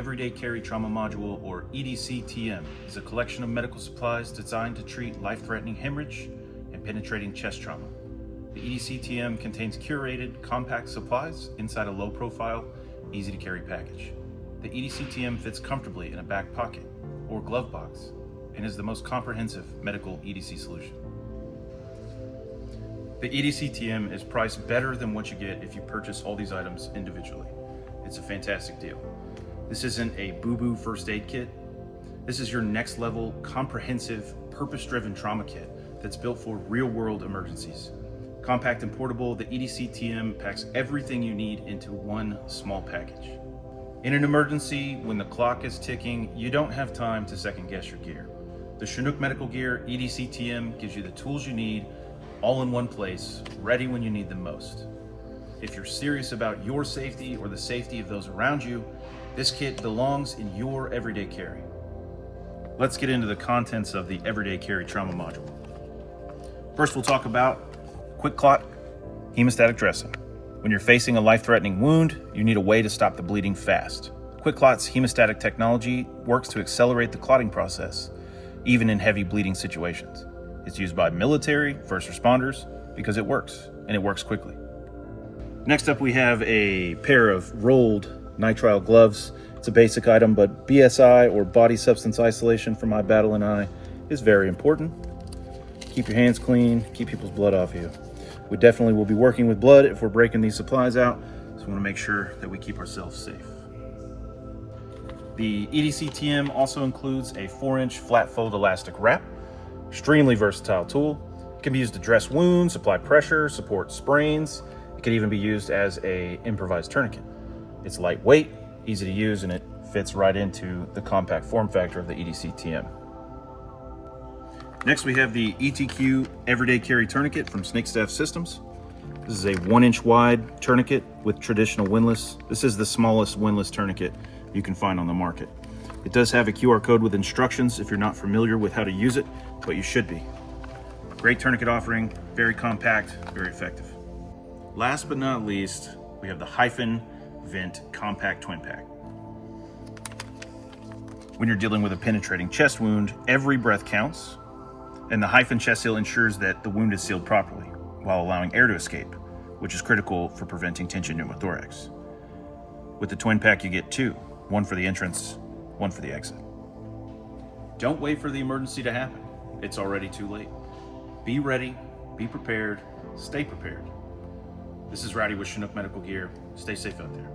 Everyday Carry Trauma Module, or EDC-TM, is a collection of medical supplies designed to treat life-threatening hemorrhage and penetrating chest trauma. The EDC-TM contains curated, compact supplies inside a low-profile, easy-to-carry package. The EDC-TM fits comfortably in a back pocket or glove box and is the most comprehensive medical EDC solution. The EDC-TM is priced better than what you get if you purchase all these items individually. It's a fantastic deal. This isn't a boo-boo first aid kit. This is your next level, comprehensive, purpose-driven trauma kit that's built for real-world emergencies. Compact and portable, the EDC-TM packs everything you need into one small package. In an emergency, when the clock is ticking, you don't have time to second-guess your gear. The Chinook Medical Gear EDC-TM gives you the tools you need, all in one place, ready when you need them most. If you're serious about your safety or the safety of those around you, this kit belongs in your everyday carry. Let's get into the contents of the Everyday Carry Trauma Module. First, we'll talk about QuickClot hemostatic dressing. When you're facing a life-threatening wound, you need a way to stop the bleeding fast. QuickClot's hemostatic technology works to accelerate the clotting process, even in heavy bleeding situations. It's used by military, first responders, because it works, and it works quickly. Next up, we have a pair of rolled nitrile gloves. It's a basic item, but BSI, or body substance isolation, for my battle and I is very important. Keep your hands clean, keep people's blood off you. We definitely will be working with blood if we're breaking these supplies out, so we want to make sure that we keep ourselves safe. The EDC-TM also includes a 4-inch flat fold elastic wrap. Extremely versatile tool. It can be used to dress wounds, apply pressure, support sprains. It could even be used as an improvised tourniquet. It's lightweight, easy to use, and it fits right into the compact form factor of the EDC-TM. Next, we have the ETQ Everyday Carry Tourniquet from Snakestaff Systems. This is a 1-inch wide tourniquet with traditional windlass. This is the smallest windlass tourniquet you can find on the market. It does have a QR code with instructions if you're not familiar with how to use it, but you should be. Great tourniquet offering, very compact, very effective. Last but not least, we have the Hyfin Vent Compact Twin Pack. When you're dealing with a penetrating chest wound, every breath counts, and the Hyfin Chest Seal ensures that the wound is sealed properly while allowing air to escape, which is critical for preventing tension pneumothorax. With the twin pack, you get two, one for the entrance, one for the exit. Don't wait for the emergency to happen. It's already too late. Be ready, be prepared, stay prepared. This is Rowdy with Chinook Medical Gear. Stay safe out there.